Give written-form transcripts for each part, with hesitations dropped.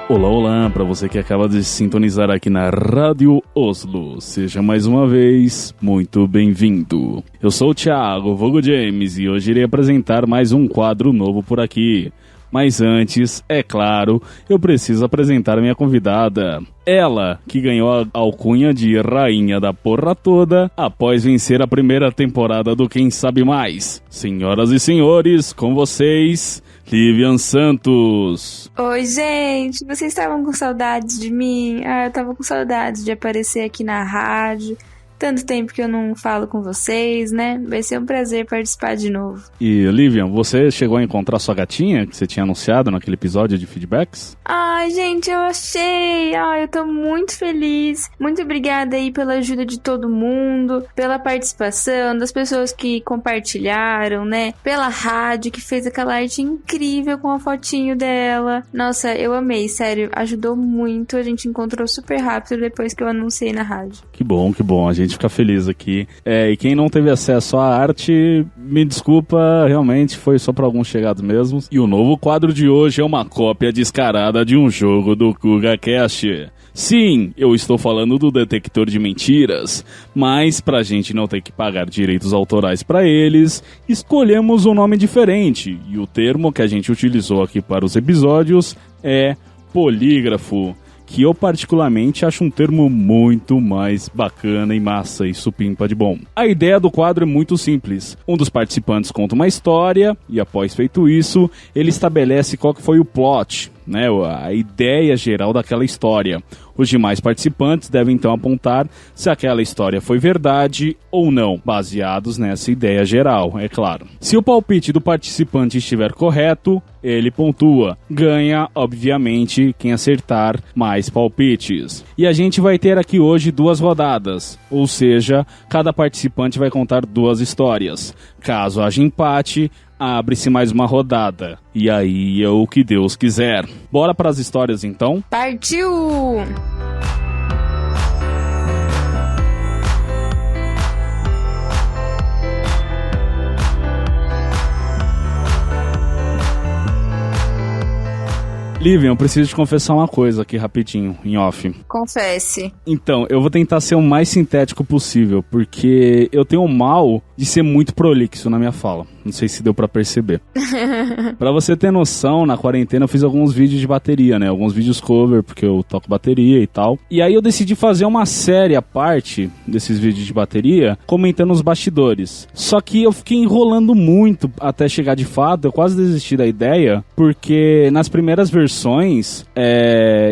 Olá, olá, para você que acaba de sintonizar aqui na Rádio Oslo, seja mais uma vez muito bem-vindo. Eu sou o Thiago, vulgo James, e hoje irei apresentar mais um quadro novo por aqui. Mas antes, é claro, eu preciso apresentar a minha convidada. Ela, que ganhou a alcunha de Rainha da Porra Toda após vencer a primeira temporada do Quem Sabe Mais. Senhoras e senhores, com vocês, Livian Santos. Oi, gente, vocês estavam com saudades de mim? Eu tava com saudades de aparecer aqui na rádio. Tanto tempo que eu não falo com vocês, né? Vai ser um prazer participar de novo. E, Livian, você chegou a encontrar sua gatinha que você tinha anunciado naquele episódio de feedbacks? Ai, gente, eu achei! Ai, eu tô muito feliz. Muito obrigada aí pela ajuda de todo mundo, pela participação, das pessoas que compartilharam, né? Pela rádio que fez aquela arte incrível com a fotinho dela. Nossa, eu amei, sério, ajudou muito. A gente encontrou super rápido depois que eu anunciei na rádio. Que bom, a gente fica feliz aqui. E quem não teve acesso à arte, me desculpa, realmente foi só para alguns chegados mesmos. E o novo quadro de hoje é uma cópia descarada de um jogo do KugaCast. Sim, eu estou falando do detector de mentiras, mas pra gente não ter que pagar direitos autorais pra eles, escolhemos um nome diferente, e o termo que a gente utilizou aqui para os episódios é polígrafo, que eu particularmente acho um termo muito mais bacana e massa e supimpa de bom. A ideia do quadro é muito simples. Um dos participantes conta uma história e após feito isso, ele estabelece qual que foi o plot, né, a ideia geral daquela história. Os demais participantes devem então apontar se aquela história foi verdade ou não, baseados nessa ideia geral, é claro. Se o palpite do participante estiver correto, ele pontua. Ganha, obviamente, quem acertar mais palpites. E a gente vai ter aqui hoje 2 rodadas, ou seja, cada participante vai contar 2 histórias. Caso haja empate, abre-se mais uma rodada. E aí é o que Deus quiser. Bora para as histórias então? Partiu! Livian, eu preciso te confessar uma coisa aqui rapidinho, em off. Confesse. Então, eu vou tentar ser o mais sintético possível, porque eu tenho o mal de ser muito prolixo na minha fala. Não sei se deu pra perceber. Pra você ter noção, na quarentena eu fiz alguns vídeos de bateria, né? Alguns vídeos cover, porque eu toco bateria e tal. E aí eu decidi fazer uma série à parte desses vídeos de bateria, comentando os bastidores. Só que eu fiquei enrolando muito até chegar de fato, eu quase desisti da ideia, porque nas primeiras versões,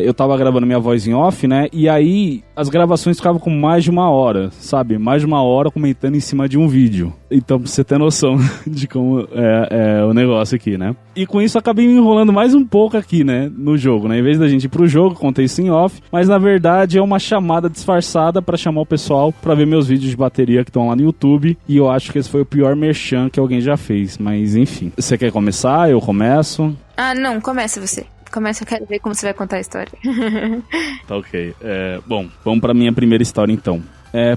eu tava gravando minha voz em off, né? E aí as gravações ficavam com mais de 1 hora, sabe? Mais de 1 hora comentando em cima de um vídeo. Então, pra você ter noção de como é o negócio aqui, né? E com isso, acabei me enrolando mais um pouco aqui, né? No jogo, né? Em vez da gente ir pro jogo, contei isso em off. Mas, na verdade, é uma chamada disfarçada pra chamar o pessoal pra ver meus vídeos de bateria que estão lá no YouTube. E eu acho que esse foi o pior merchan que alguém já fez. Mas, enfim. Você quer começar? Eu começo? Ah, não. Começa você. Começa, eu quero ver como você vai contar a história. Tá ok. Bom, vamos pra minha primeira história, então.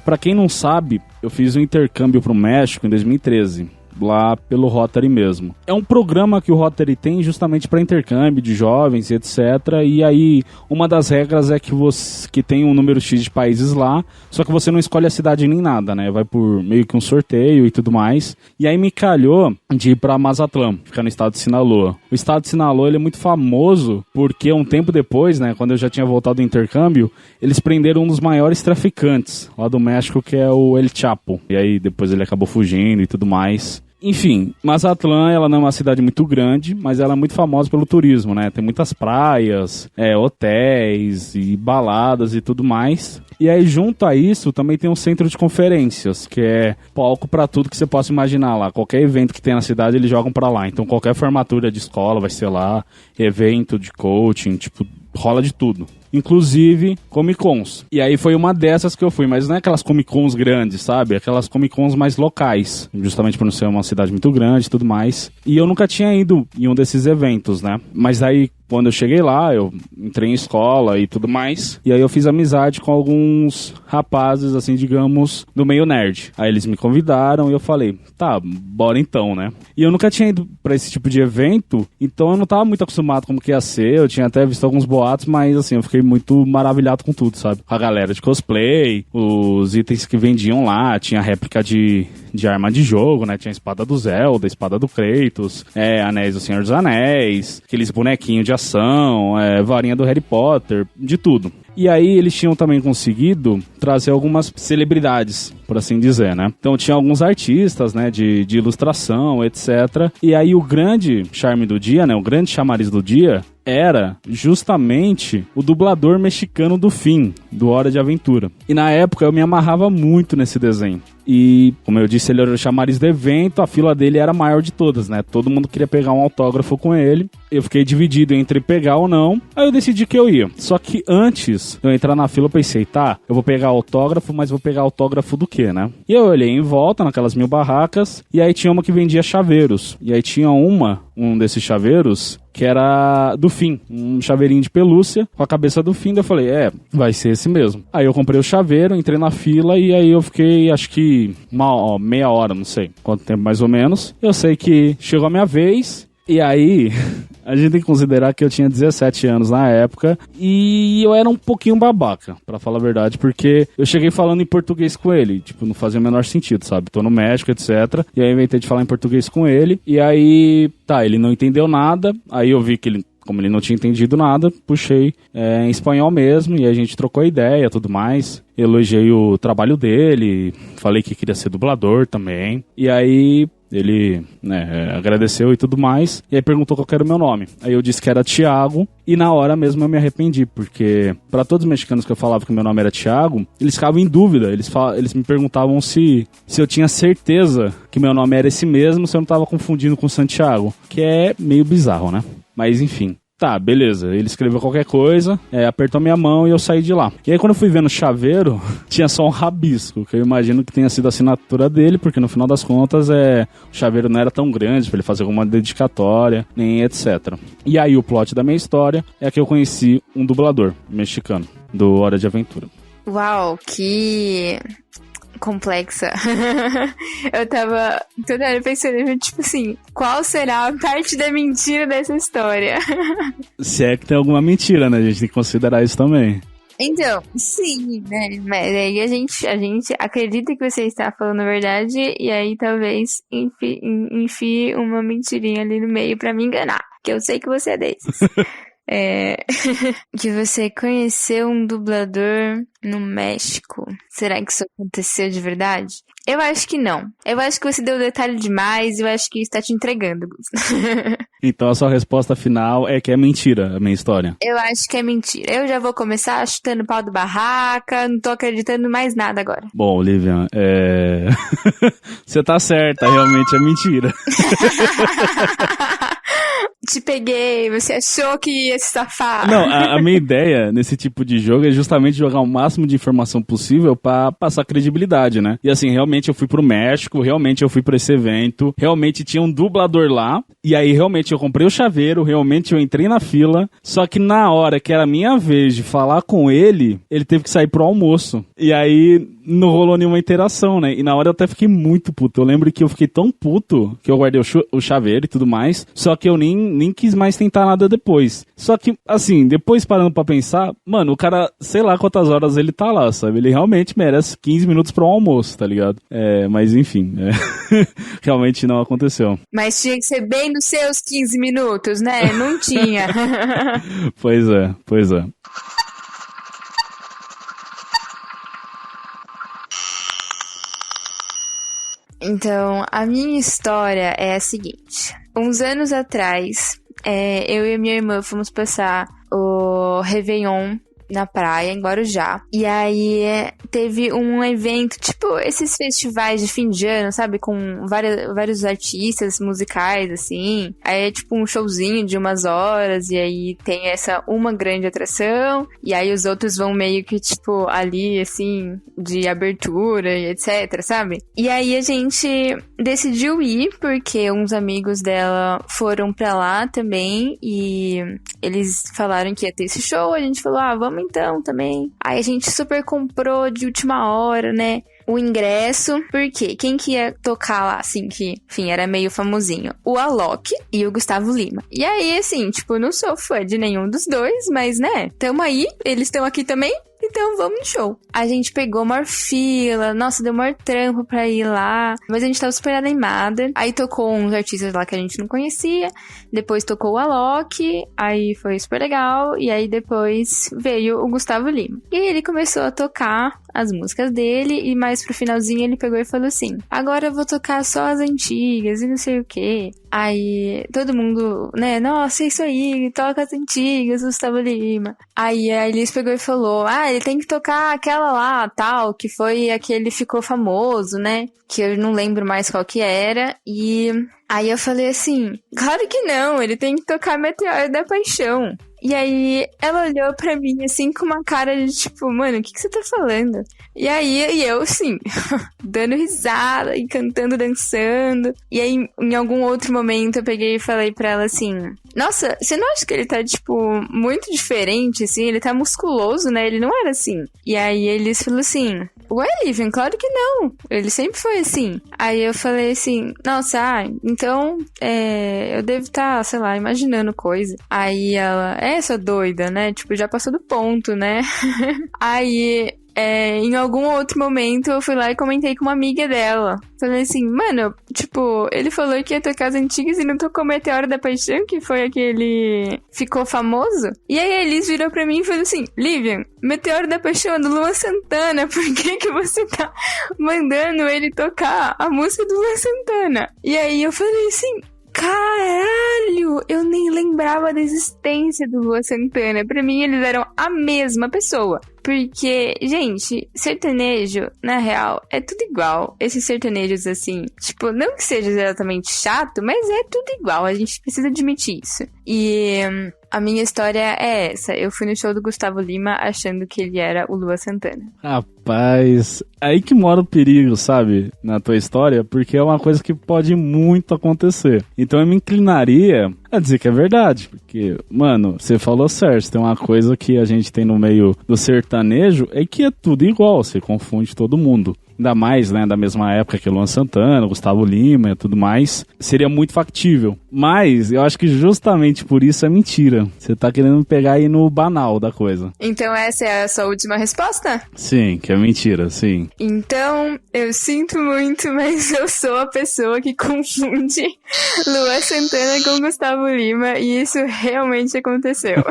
Pra quem não sabe, eu fiz um intercâmbio pro México em 2013. Lá pelo Rotary mesmo. É um programa que o Rotary tem justamente para intercâmbio de jovens e etc. E aí, uma das regras é que tem um número X de países lá, só que você não escolhe a cidade nem nada, né? Vai por meio que um sorteio e tudo mais. E aí me calhou de ir para Mazatlán, ficar no estado de Sinaloa. O estado de Sinaloa, ele é muito famoso porque um tempo depois, né, quando eu já tinha voltado do intercâmbio, eles prenderam um dos maiores traficantes lá do México, que é o El Chapo. E aí depois ele acabou fugindo e tudo mais. Enfim, Mazatlán, ela não é uma cidade muito grande, mas ela é muito famosa pelo turismo, né? Tem muitas praias, hotéis e baladas e tudo mais. E aí, junto a isso, também tem um centro de conferências, que é palco pra tudo que você possa imaginar lá. Qualquer evento que tem na cidade, eles jogam pra lá. Então, qualquer formatura de escola vai ser lá, evento de coaching, tipo, rola de tudo. inclusive Comic Cons. E aí foi uma dessas que eu fui, mas não é aquelas Comic Cons grandes, sabe? Aquelas Comic Cons mais locais, justamente por não ser uma cidade muito grande e tudo mais. E eu nunca tinha ido em um desses eventos, né? Mas aí, quando eu cheguei lá, eu entrei em escola e tudo mais, e aí eu fiz amizade com alguns rapazes, assim, digamos, do meio nerd. Aí eles me convidaram e eu falei, tá, bora então, né? E eu nunca tinha ido pra esse tipo de evento, então eu não tava muito acostumado como que ia ser, eu tinha até visto alguns boatos, mas assim, eu fiquei muito maravilhado com tudo, sabe? Com a galera de cosplay, os itens que vendiam lá, tinha réplica de arma de jogo, né? Tinha a espada do Zelda, a espada do Kratos, anéis do Senhor dos Anéis, aqueles bonequinhos de ação, varinha do Harry Potter, de tudo. E aí eles tinham também conseguido trazer algumas celebridades, por assim dizer, né? Então tinha alguns artistas, né, de ilustração, etc. E aí o grande charme do dia, né, o grande chamariz do dia era justamente o dublador mexicano do Finn, do Hora de Aventura. E na época eu me amarrava muito nesse desenho. E, como eu disse, ele era o chamariz do evento, a fila dele era a maior de todas, né? Todo mundo queria pegar um autógrafo com ele. Eu fiquei dividido entre pegar ou não. Aí eu decidi que eu ia. Só que antes de eu entrar na fila, eu pensei, tá, eu vou pegar autógrafo, mas vou pegar autógrafo do quê, né? E eu olhei em volta, naquelas 1000 barracas, e aí tinha uma que vendia chaveiros. E aí tinha um desses chaveiros que era do Finn, um chaveirinho de pelúcia com a cabeça do Finn. Eu falei, vai ser esse mesmo. Aí eu comprei o chaveiro, entrei na fila e aí eu fiquei, acho que meia hora, não sei quanto tempo mais ou menos. Eu sei que chegou a minha vez e aí a gente tem que considerar que eu tinha 17 anos na época e eu era um pouquinho babaca, pra falar a verdade, porque eu cheguei falando em português com ele, tipo, não fazia o menor sentido, sabe? Tô no México, etc. E aí eu inventei de falar em português com ele e aí, tá, ele não entendeu nada, aí eu vi que ele, como ele não tinha entendido nada, puxei em espanhol mesmo, e a gente trocou ideia e tudo mais. Elogiei o trabalho dele, falei que queria ser dublador também. E aí ele agradeceu e tudo mais, e aí perguntou qual era o meu nome. Aí eu disse que era Thiago, e na hora mesmo eu me arrependi, porque para todos os mexicanos que eu falava que o meu nome era Thiago, eles ficavam em dúvida, eles me perguntavam se eu tinha certeza que meu nome era esse mesmo, se eu não tava confundindo com Santiago, que é meio bizarro, né? Mas enfim. Tá, beleza. Ele escreveu qualquer coisa, apertou minha mão e eu saí de lá. E aí quando eu fui ver no chaveiro, tinha só um rabisco, que eu imagino que tenha sido a assinatura dele, porque no final das contas o chaveiro não era tão grande pra ele fazer alguma dedicatória, nem etc. E aí o plot da minha história é que eu conheci um dublador mexicano do Hora de Aventura. Uau, que complexa. Eu tava toda hora pensando, tipo assim, qual será a parte da mentira dessa história? Se é que tem alguma mentira, né? A gente tem que considerar isso também. Então, sim, né? Mas aí a gente acredita que você está falando a verdade e aí talvez enfie uma mentirinha ali no meio pra me enganar, que eu sei que você é desses. Que você conheceu um dublador no México. Será que isso aconteceu de verdade? Eu acho que não. Eu acho que você deu detalhe demais e eu acho que isso tá te entregando, Gus. Então a sua resposta final é que é mentira a minha história. Eu acho que é mentira. Eu já vou começar chutando pau do barraca, não tô acreditando em mais nada agora. Bom, Olivia, você tá certa, realmente é mentira. Te peguei, você achou que ia se safar. Não, a minha ideia nesse tipo de jogo é justamente jogar o máximo de informação possível pra passar credibilidade, né? E assim, realmente eu fui pro México, realmente eu fui pra esse evento, realmente tinha um dublador lá, e aí realmente eu comprei o chaveiro, realmente eu entrei na fila, só que na hora que era a minha vez de falar com ele, ele teve que sair pro almoço. E aí não rolou nenhuma interação, né? E na hora eu até fiquei muito puto. Eu lembro que eu fiquei tão puto que eu guardei o chaveiro e tudo mais, só que eu nem quis mais tentar nada depois. Só que, assim, depois parando pra pensar, mano, o cara, sei lá quantas horas ele tá lá, sabe? Ele realmente merece 15 minutos pro almoço, tá ligado? Mas enfim, realmente não aconteceu. Mas tinha que ser bem nos seus 15 minutos, né? Não tinha. Pois é. Então, a minha história é a seguinte. Uns anos atrás, eu e minha irmã fomos passar o Réveillon na praia, em Guarujá. E aí teve um evento, tipo esses festivais de fim de ano, sabe? Com vários artistas musicais, assim. Aí é tipo um showzinho de umas horas, e aí tem essa uma grande atração, e aí os outros vão meio que, tipo, ali, assim, de abertura e etc, sabe? E aí a gente decidiu ir, porque uns amigos dela foram pra lá também, e eles falaram que ia ter esse show, a gente falou, vamos então também. Aí a gente super comprou de última hora, né? O ingresso, porque quem que ia tocar lá, assim, que, enfim, era meio famosinho? O Alok e o Gustavo Lima. E aí, assim, tipo, não sou fã de nenhum dos dois, mas, né, tamo aí, eles estão aqui também, então vamos no show. A gente pegou maior fila, nossa, deu maior trampo pra ir lá, mas a gente tava super animada. Aí tocou uns artistas lá que a gente não conhecia, depois tocou o Alok, aí foi super legal, e aí depois veio o Gustavo Lima. E aí ele começou a tocar as músicas dele, e mais pro finalzinho ele pegou e falou assim, agora eu vou tocar só as antigas e não sei o que. Aí todo mundo, né, nossa, isso aí, toca as antigas, Gustavo Lima. Aí a Elis pegou e falou, ele tem que tocar aquela lá, tal, que foi a que ele ficou famoso, né, que eu não lembro mais qual que era, e aí eu falei assim, claro que não, ele tem que tocar Meteoro da Paixão. E aí, ela olhou pra mim, assim, com uma cara de tipo, mano, o que você tá falando? E aí, eu, assim, dando risada e cantando, dançando. E aí, em algum outro momento, eu peguei e falei pra ela assim, nossa, você não acha que ele tá, tipo, muito diferente, assim? Ele tá musculoso, né? Ele não era assim. E aí, eles falaram assim, ué, Livian, claro que não. Ele sempre foi assim. Aí eu falei assim, nossa, então, eu devo estar, sei lá, imaginando coisa. Aí ela, essa doida, né? Tipo, já passou do ponto, né? Aí, em algum outro momento, eu fui lá e comentei com uma amiga dela. Falei assim, mano, tipo, ele falou que ia tocar as antigas e não tocou Meteoro da Paixão, que foi aquele ficou famoso. E aí a Elis virou pra mim e falou assim, Livian, Meteoro da Paixão é do Luan Santana, por que você tá mandando ele tocar a música do Luan Santana? E aí eu falei assim, caralho, eu nem lembrava da existência do Luan Santana. Pra mim, eles eram a mesma pessoa. Porque, gente, sertanejo, na real, é tudo igual. Esses sertanejos, assim, tipo, não que seja exatamente chato, mas é tudo igual. A gente precisa admitir isso. E a minha história é essa. Eu fui no show do Gustavo Lima achando que ele era o Luan Santana. Rapaz, aí que mora o perigo, sabe? Na tua história, porque é uma coisa que pode muito acontecer. Então eu me inclinaria a dizer que é verdade. Porque, mano, você falou certo. Tem uma coisa que a gente tem no meio do sertanejo, é que é tudo igual. Você confunde todo mundo. Ainda mais, né, da mesma época que Luan Santana, Gustavo Lima e tudo mais, seria muito factível. Mas eu acho que justamente por isso é mentira. Você tá querendo me pegar aí no banal da coisa. Então essa é a sua última resposta? Sim, que é mentira, sim. Então, eu sinto muito, mas eu sou a pessoa que confunde Luan Santana com Gustavo Lima, e isso realmente aconteceu.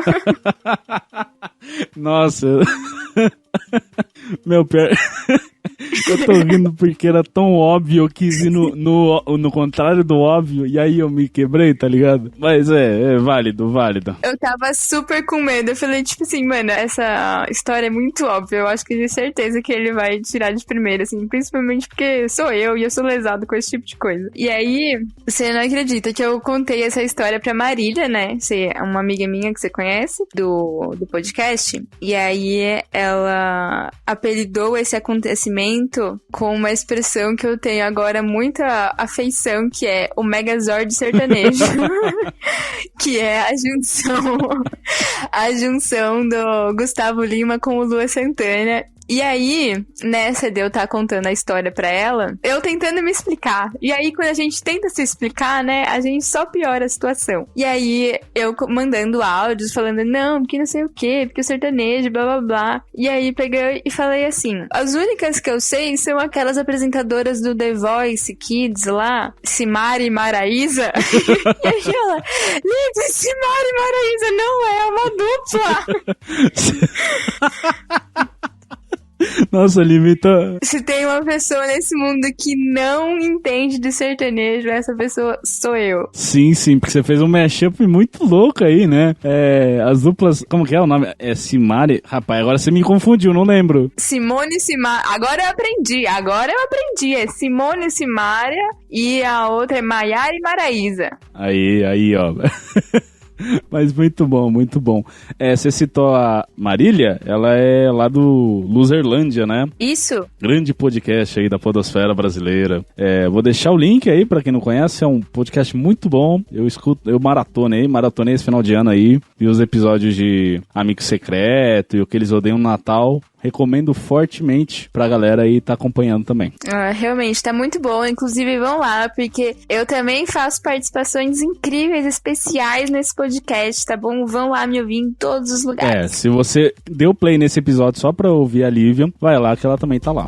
Nossa... Meu, pior... Eu tô rindo porque era tão óbvio, eu quis ir no contrário do óbvio, e aí eu me quebrei, tá ligado? Mas é válido. Eu tava super com medo, eu falei, tipo assim, mano, essa história é muito óbvia, eu acho que de certeza que ele vai tirar de primeira, assim, principalmente porque sou eu e eu sou lesado com esse tipo de coisa. E aí, você não acredita que eu contei essa história pra Marília, né? Você é uma amiga minha que você conhece, do podcast, e aí ela apelidou esse acontecimento com uma expressão que eu tenho agora muita afeição, que é o Megazord sertanejo. Que é a junção do Gustavo Lima com o Luan Santana. E aí, nessa de eu estar contando a história pra ela, eu tentando me explicar. E aí, quando a gente tenta se explicar, né, a gente só piora a situação. E aí, eu mandando áudios, falando, não, porque não sei o quê, porque o sertanejo, blá, blá, blá. E aí, peguei e falei assim, as únicas que eu sei são aquelas apresentadoras do The Voice Kids lá, Simara e Maraísa. E aí ela, Lidia, Simara e Maraísa não é uma dupla. Nossa, limita... Se tem uma pessoa nesse mundo que não entende de sertanejo, essa pessoa sou eu. Sim, porque você fez um mashup muito louco aí, né? As duplas... Como que é o nome? É Simari? Rapaz, agora você me confundiu, não lembro. Simone e Simária. Agora eu aprendi. É Simone e Simária e a outra é Maiara e Maraísa. Aí, ó. Mas muito bom, muito bom. Você citou a Marília, ela é lá do Luzerlândia, né? Isso. Grande podcast aí da podosfera brasileira. Vou deixar o link aí pra quem não conhece, é um podcast muito bom. Eu maratonei esse final de ano aí, vi os episódios de Amigo Secreto e o que eles odeiam no Natal. Recomendo fortemente pra galera aí tá acompanhando também. Realmente, tá muito bom. Inclusive, vão lá, porque eu também faço participações incríveis, especiais nesse podcast, tá bom? Vão lá me ouvir em todos os lugares. Se você deu play nesse episódio só pra ouvir a Lívia, vai lá que ela também tá lá.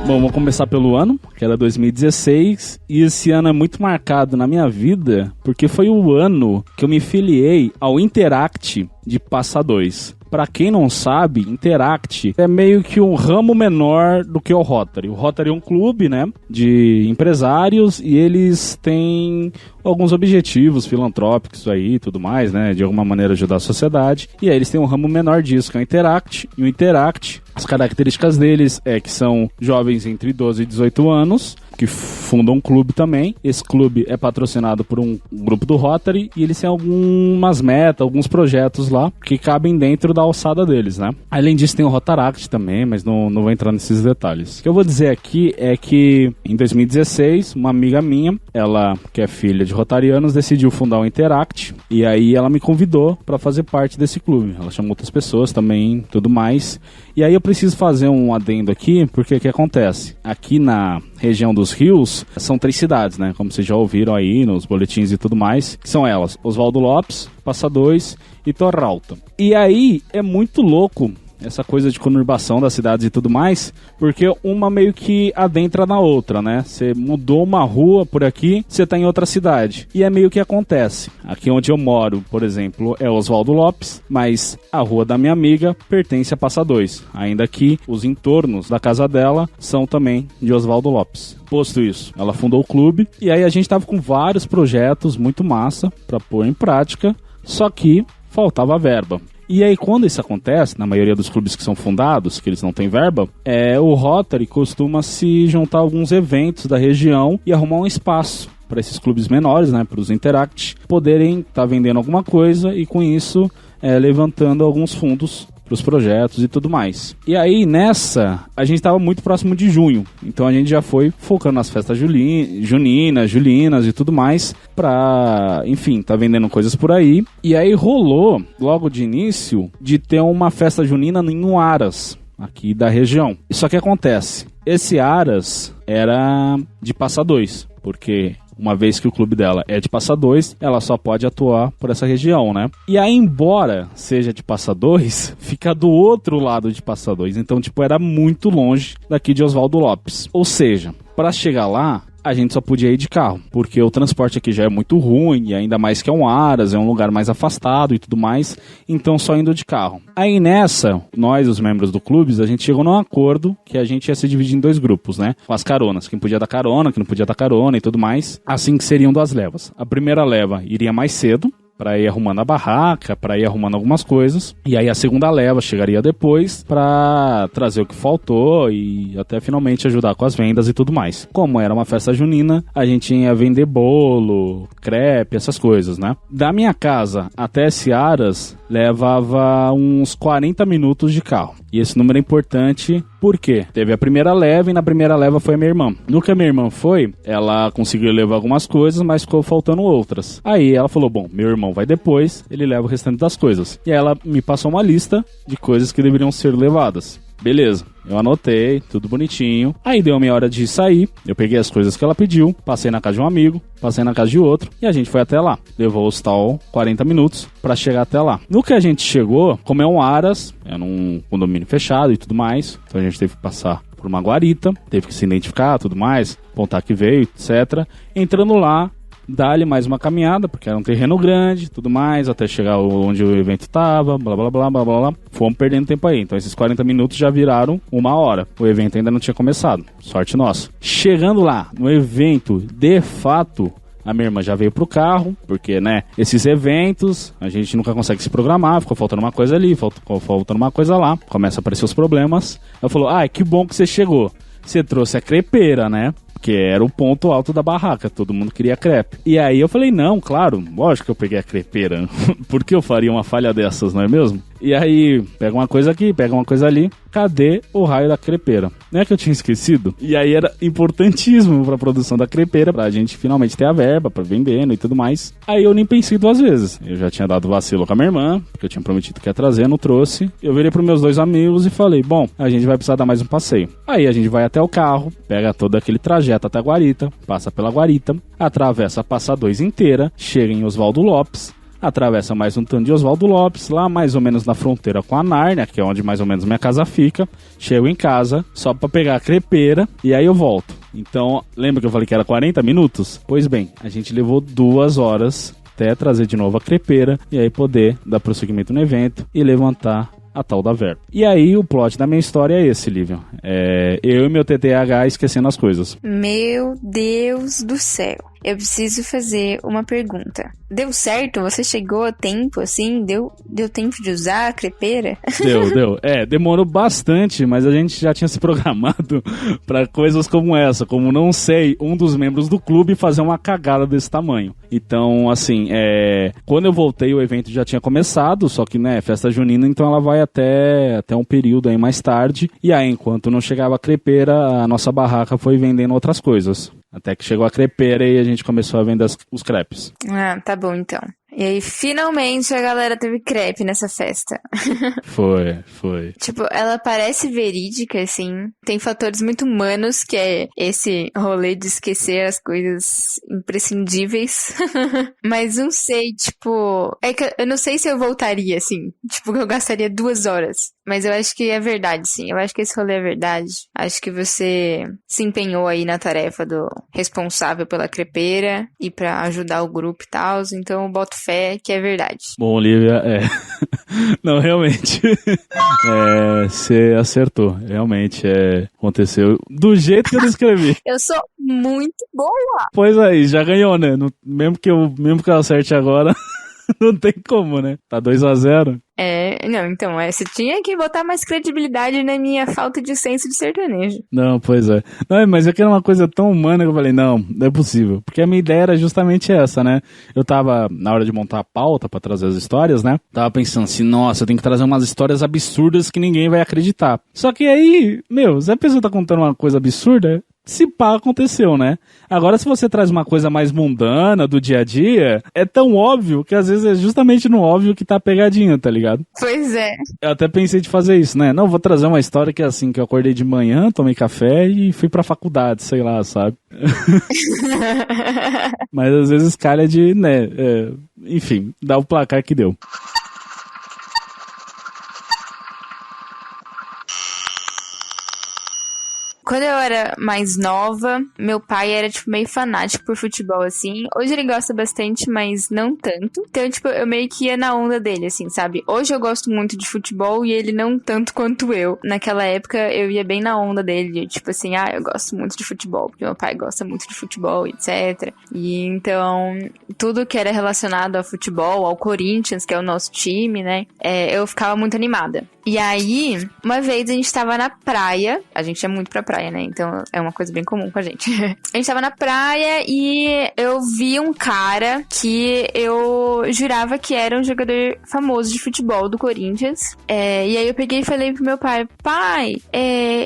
Bom, vamos começar pelo ano, que era 2016, e esse ano é muito marcado na minha vida, porque foi o ano que eu me filiei ao Interact de Passa 2. Pra quem não sabe, Interact é meio que um ramo menor do que o Rotary. O Rotary é um clube, né, de empresários e eles têm alguns objetivos filantrópicos aí e tudo mais, né, de alguma maneira ajudar a sociedade. E aí eles têm um ramo menor disso, que é o Interact. E o Interact, as características deles é que são jovens entre 12 e 18 anos, que fundam um clube também. Esse clube é patrocinado por um grupo do Rotary e eles têm algumas metas, alguns projetos lá que cabem dentro da alçada deles, né? Além disso tem o Rotaract também, mas não vou entrar nesses detalhes. O que eu vou dizer aqui é que em 2016, uma amiga minha, ela que é filha de rotarianos, decidiu fundar o Interact e aí ela me convidou para fazer parte desse clube. Ela chamou outras pessoas também, tudo mais. E aí eu preciso fazer um adendo aqui, porque o que acontece? Aqui na região dos rios, são 3 cidades, né? Como vocês já ouviram aí nos boletins e tudo mais, que são elas: Oswaldo Lopes, Passa 2 e Torralta. E aí é muito louco essa coisa de conurbação das cidades e tudo mais, porque uma meio que adentra na outra, né? Você mudou uma rua por aqui, você tá em outra cidade. E é meio que acontece. Aqui onde eu moro, por exemplo, é Oswaldo Lopes, mas a rua da minha amiga pertence a Passa 2. Ainda que os entornos da casa dela são também de Oswaldo Lopes. Posto isso, ela fundou o clube e aí a gente tava com vários projetos muito massa pra pôr em prática, só que faltava verba. E aí, quando isso acontece, na maioria dos clubes que são fundados, que eles não têm verba, o Rotary costuma se juntar a alguns eventos da região e arrumar um espaço para esses clubes menores, né, para os Interact, poderem estar vendendo alguma coisa e com isso levantando alguns fundos para os projetos e tudo mais. E aí nessa, a gente estava muito próximo de junho, então a gente já foi focando nas festas juninas, julinas e tudo mais, para, enfim, tá vendendo coisas por aí. E aí rolou, logo de início, de ter uma festa junina em Aras, aqui da região. Só que acontece, esse Aras era de Passa 2, porque uma vez que o clube dela é de Passa 2, ela só pode atuar por essa região, né? E aí, embora seja de Passa 2, fica do outro lado de Passa 2. Então, era muito longe daqui de Oswaldo Lopes. Ou seja, para chegar lá, a gente só podia ir de carro, porque o transporte aqui já é muito ruim, e ainda mais que é um Aras, é um lugar mais afastado e tudo mais, então só indo de carro. Aí nessa, nós, os membros do clube, a gente chegou num acordo que a gente ia se dividir em 2 grupos, né? Com as caronas, quem podia dar carona, quem não podia dar carona e tudo mais, assim que seriam 2 levas. A primeira leva iria mais cedo, para ir arrumando a barraca, para ir arrumando algumas coisas. E aí a segunda leva chegaria depois para trazer o que faltou e até finalmente ajudar com as vendas e tudo mais. Como era uma festa junina, a gente ia vender bolo, crepe, essas coisas, né? Da minha casa até esse Aras levava uns 40 minutos de carro. E esse número é importante porque teve a primeira leva e na primeira leva foi a minha irmã. No que a minha irmã foi, ela conseguiu levar algumas coisas, mas ficou faltando outras. Aí ela falou, bom, meu irmão vai depois, ele leva o restante das coisas. E aí ela me passou uma lista de coisas que deveriam ser levadas. Beleza, eu anotei, tudo bonitinho. Aí deu meia hora de sair, eu peguei as coisas que ela pediu, passei na casa de um amigo, passei na casa de outro e a gente foi até lá. Levou os tal 40 minutos pra chegar até lá. No que a gente chegou, como é um Aras, é num condomínio fechado e tudo mais, então a gente teve que passar por por uma guarita, teve que se identificar, tudo mais, apontar que veio, etc. Entrando lá, dá-lhe mais uma caminhada, porque era um terreno grande, tudo mais, até chegar onde o evento tava, blá, blá, blá, blá, blá, blá. Fomos perdendo tempo aí. Então esses 40 minutos já viraram 1 hora. O evento ainda não tinha começado. Sorte nossa. Chegando lá, no evento, de fato, a minha irmã já veio pro carro, porque, né, esses eventos, a gente nunca consegue se programar, ficou faltando uma coisa ali, ficou faltando uma coisa lá, começa a aparecer os problemas. Ela falou, que bom que você chegou. Você trouxe a crepeira, né? Que era o ponto alto da barraca, todo mundo queria crepe. E aí eu falei, não, claro, lógico que eu peguei a crepeira. Por que eu faria uma falha dessas, não é mesmo? E aí, pega uma coisa aqui, pega uma coisa ali, cadê o raio da crepeira? Não é que eu tinha esquecido? E aí era importantíssimo pra produção da crepeira, pra gente finalmente ter a verba, pra vendendo e tudo mais. Aí eu nem pensei 2 vezes. Eu já tinha dado vacilo com a minha irmã, porque eu tinha prometido que ia trazer, não trouxe. Eu virei pros meus 2 amigos e falei, bom, a gente vai precisar dar mais um passeio. Aí a gente vai até o carro, pega todo aquele trajeto até a guarita, passa pela guarita, atravessa a Passa 2 inteira, chega em Oswaldo Lopes, atravessa mais um tanto de Oswaldo Lopes, lá mais ou menos na fronteira com a Nárnia, que é onde mais ou menos minha casa fica. Chego em casa, só pra pegar a crepeira, e aí eu volto. Então, lembra que eu falei que era 40 minutos? Pois bem, a gente levou 2 horas até trazer de novo a crepeira, e aí poder dar prosseguimento no evento e levantar a tal da verba. E aí o plot da minha história é esse, Lívia. Eu e meu TTAH esquecendo as coisas. Meu Deus do céu. Eu preciso fazer uma pergunta. Deu certo? Você chegou a tempo, assim? Deu tempo de usar a crepeira? Deu. Demorou bastante, mas a gente já tinha se programado pra coisas como essa. Como, não sei, um dos membros do clube fazer uma cagada desse tamanho. Então, assim, quando eu voltei, o evento já tinha começado, só que, né, festa junina, então ela vai até um período aí mais tarde. E aí, enquanto não chegava a crepeira, a nossa barraca foi vendendo outras coisas. Até que chegou a crepeira e a gente começou a vender os crepes. Ah, tá bom então. E aí, finalmente, a galera teve crepe nessa festa. Foi. Tipo, ela parece verídica, assim. Tem fatores muito humanos, que é esse rolê de esquecer as coisas imprescindíveis. Mas não sei, tipo... É que eu não sei se eu voltaria, assim. Tipo, que eu gastaria 2 horas. Mas eu acho que é verdade, sim. Eu acho que esse rolê é verdade. Acho que você se empenhou aí na tarefa do responsável pela crepeira e pra ajudar o grupo e tal. Então eu boto fé que é verdade. Bom, Olivia, Não, realmente. Você acertou. Realmente, aconteceu do jeito que eu descrevi. Eu sou muito boa. Pois aí, já ganhou, né? Mesmo que eu acerte agora, não tem como, né? Tá 2-0. Não, então, você tinha que botar mais credibilidade na minha falta de senso de sertanejo. Não, pois é. Não, mas é que era uma coisa tão humana que eu falei, não é possível. Porque a minha ideia era justamente essa, né? Eu tava, na hora de montar a pauta pra trazer as histórias, né? Tava pensando assim, nossa, eu tenho que trazer umas histórias absurdas que ninguém vai acreditar. Só que aí, se a pessoa tá contando uma coisa absurda, se pá, aconteceu, né? Agora, se você traz uma coisa mais mundana, do dia a dia, é tão óbvio que às vezes é justamente no óbvio que tá a pegadinha, tá ligado? Pois é. Eu até pensei de fazer isso, né? Não, vou trazer uma história que é assim, que eu acordei de manhã, tomei café e fui pra faculdade, sei lá, sabe? Mas às vezes calha de, né? Enfim, dá o placar que deu. Quando eu era mais nova, meu pai era, tipo, meio fanático por futebol, assim. Hoje ele gosta bastante, mas não tanto. Então, tipo, eu meio que ia na onda dele, assim, sabe? Hoje eu gosto muito de futebol e ele não tanto quanto eu. Naquela época, eu ia bem na onda dele. Tipo assim, eu gosto muito de futebol, porque meu pai gosta muito de futebol, etc. E então, tudo que era relacionado ao futebol, ao Corinthians, que é o nosso time, né? Eu ficava muito animada. E aí, uma vez a gente tava na praia. A gente é muito pra praia, né? Então é uma coisa bem comum com a gente. A gente tava na praia e eu vi um cara que eu jurava que era um jogador famoso de futebol do Corinthians. E aí eu peguei e falei pro meu pai,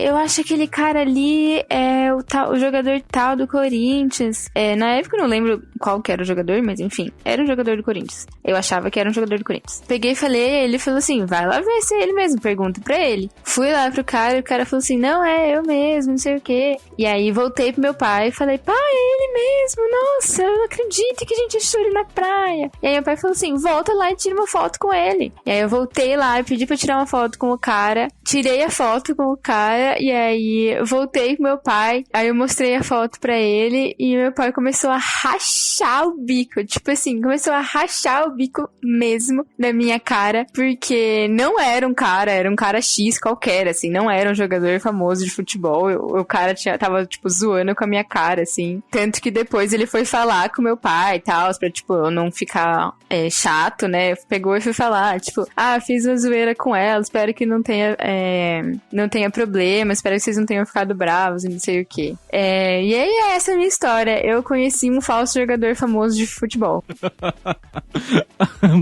eu acho que aquele cara ali é o jogador tal do Corinthians. Na época eu não lembro qual que era o jogador, mas enfim, era um jogador do Corinthians. Eu achava que era um jogador do Corinthians. Peguei e falei, ele falou assim, vai lá ver se é ele mesmo, pergunta pra ele. Fui lá pro cara e o cara falou assim, não, é eu mesmo. mesmo, não sei o quê. E aí voltei pro meu pai e falei, pai, é ele mesmo, nossa, eu não acredito que a gente achou ele na praia. E aí meu pai falou assim, volta lá e tira uma foto com ele. E aí eu voltei lá e pedi pra tirar uma foto com o cara, tirei a foto com o cara, e aí eu voltei com meu pai, aí eu mostrei a foto pra ele, e meu pai começou a rachar o bico, tipo assim, começou a rachar o bico mesmo na minha cara, porque não era um cara X qualquer, assim, não era um jogador famoso de futebol, o cara tava, tipo, zoando com a minha cara, assim, tanto que depois ele foi falar com meu pai e tal, pra, tipo, eu não ficar chato, né, pegou e foi falar, tipo, fiz uma zoeira com ela, espero que não tenha problema, espero que vocês não tenham ficado bravos e não sei o que. E aí essa é a minha história, eu conheci um falso jogador famoso de futebol.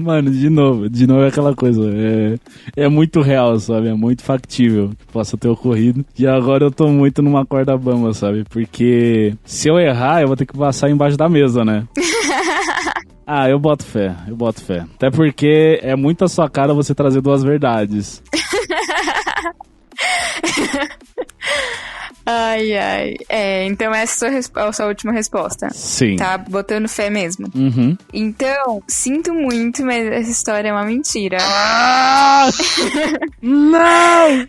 Mano, de novo é aquela coisa, é muito real, sabe, é muito factível que possa ter ocorrido, e agora eu tô muito numa corda bamba, sabe, porque se eu errar, eu vou ter que passar embaixo da mesa, né? Eu boto fé. Até porque é muito a sua cara você trazer duas verdades. Ai. Então essa é a sua última resposta. Sim. Tá botando fé mesmo. Uhum. Então, sinto muito, mas essa história é uma mentira. Não!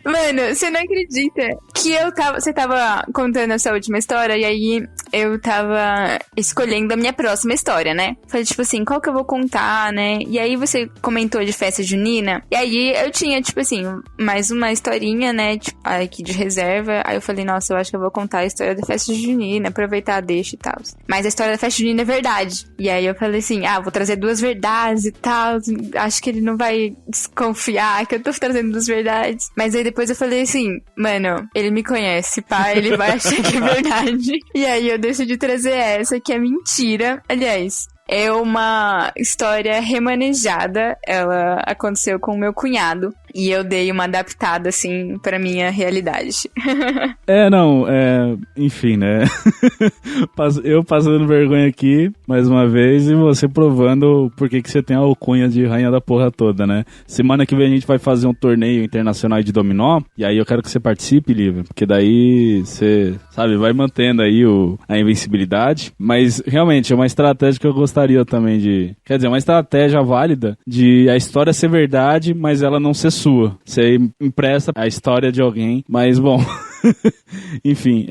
Mano, você não acredita que você tava contando essa última história e aí eu tava escolhendo a minha próxima história, né? Falei, tipo assim, qual que eu vou contar, né? E aí você comentou de festa junina, e aí eu tinha, tipo assim, mais uma historinha, né? Tipo, aqui de reserva. Aí eu falei, nossa, eu acho que eu vou contar a história da festa junina, aproveitar a deixa e tal. Mas a história da festa junina é verdade. E aí eu falei assim, vou trazer duas verdades e tal. Acho que ele não vai desconfiar que eu tô trazendo duas verdades. Mas aí depois eu falei assim, mano, ele me conhece, pá, ele vai achar que é verdade. E aí eu decidi trazer essa, que é mentira. Aliás, é uma história remanejada. Ela aconteceu com o meu cunhado. E eu dei uma adaptada, assim, pra minha realidade. Enfim, né? Eu passando vergonha aqui, mais uma vez, e você provando por que você tem a alcunha de rainha da porra toda, né? Semana que vem a gente vai fazer um torneio internacional de dominó, e aí eu quero que você participe, Lívia, porque daí você, sabe, vai mantendo aí a invencibilidade, mas realmente é uma estratégia que eu gostaria também de... Quer dizer, uma estratégia válida de a história ser verdade, mas ela não ser sua. Você empresta a história de alguém, mas bom... Enfim,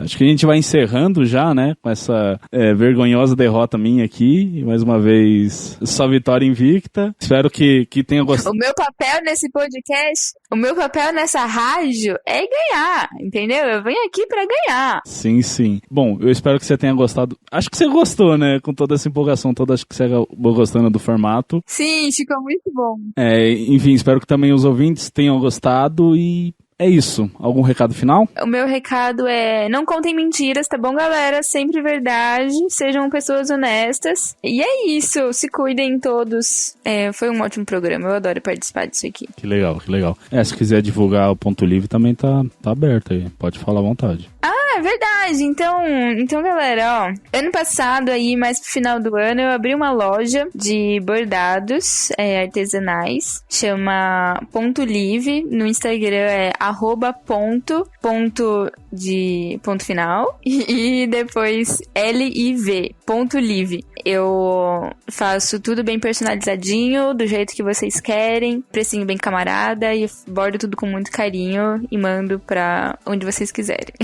acho que a gente vai encerrando já, né, com essa vergonhosa derrota minha aqui, e mais uma vez, só vitória invicta. Espero que tenha gostado. O meu papel nesse podcast, o meu papel nessa rádio é ganhar, entendeu? Eu venho aqui pra ganhar. Sim. Bom, eu espero que você tenha gostado. Acho que você gostou, né, com toda essa empolgação toda, acho que você acabou gostando do formato. Sim, ficou muito bom. Enfim, espero que também os ouvintes tenham gostado e... É isso. Algum recado final? O meu recado é: não contem mentiras, tá bom, galera? Sempre verdade. Sejam pessoas honestas. E é isso. Se cuidem todos. Foi um ótimo programa. Eu adoro participar disso aqui. Que legal. Se quiser divulgar o Ponto Livre, também tá aberto aí. Pode falar à vontade. É verdade. Então, galera, ó, ano passado aí, mais pro final do ano, eu abri uma loja de bordados artesanais, chama Ponto Live, no Instagram é @ponto de ponto final e depois LIV, Ponto Live. Eu faço tudo bem personalizadinho, do jeito que vocês querem, precinho bem camarada, e bordo tudo com muito carinho e mando pra onde vocês quiserem.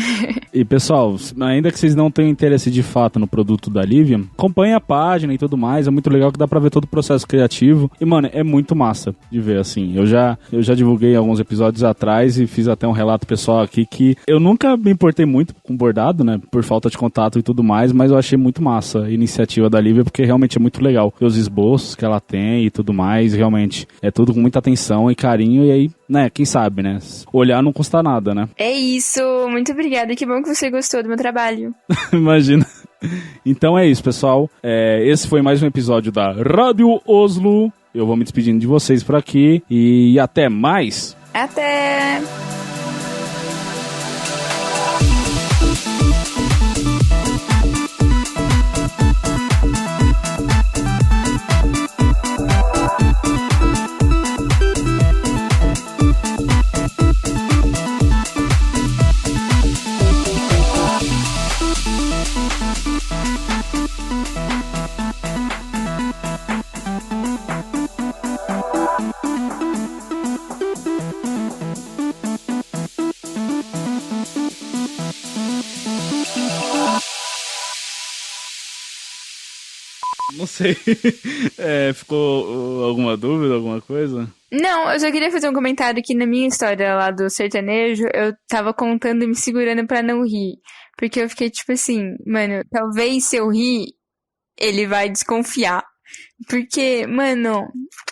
E pessoal, ainda que vocês não tenham interesse de fato no produto da Lívia, acompanhe a página e tudo mais, é muito legal que dá pra ver todo o processo criativo. E mano, é muito massa de ver, assim. Eu já divulguei alguns episódios atrás e fiz até um relato pessoal aqui que eu nunca me importei muito com bordado, né, por falta de contato e tudo mais, mas eu achei muito massa a iniciativa da Lívia, porque realmente é muito legal ver os esboços que ela tem e tudo mais, realmente é tudo com muita atenção e carinho, e aí, né, quem sabe, né, olhar não custa nada, né. É isso, muito obrigada, que bom que você gostou do meu trabalho. Imagina. Então é isso, pessoal, esse foi mais um episódio da Rádio Oslo. Eu vou me despedindo de vocês por aqui e até mais. Até! Não sei. Ficou alguma dúvida, alguma coisa? Não, eu só queria fazer um comentário que na minha história lá do sertanejo, eu tava contando e me segurando pra não rir. Porque eu fiquei tipo assim, mano, talvez se eu rir, ele vai desconfiar. Porque, mano,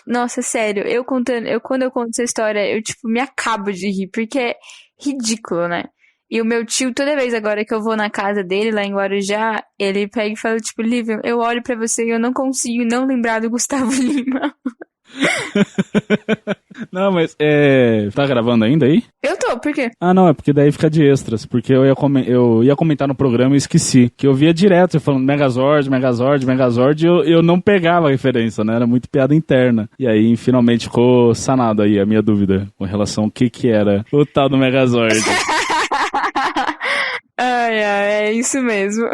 nossa, sério, quando eu conto essa história, eu tipo me acabo de rir, porque é ridículo, né? E o meu tio, toda vez agora que eu vou na casa dele, lá em Guarujá, ele pega e fala, tipo, Lívia, eu olho pra você e eu não consigo não lembrar do Gustavo Lima. Não, mas tá gravando ainda aí? Eu tô, por quê? Ah, não, é porque daí fica de extras. Porque eu ia comentar no programa e esqueci. Que eu via direto falando Megazord, Megazord, Megazord. E eu não pegava a referência, né? Era muito piada interna. E aí, finalmente, ficou sanado aí a minha dúvida com relação ao que era o tal do Megazord. Ai, é isso mesmo.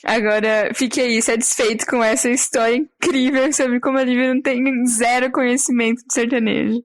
Agora, fiquei satisfeito com essa história incrível sobre como a Lívia não tem zero conhecimento de sertanejo.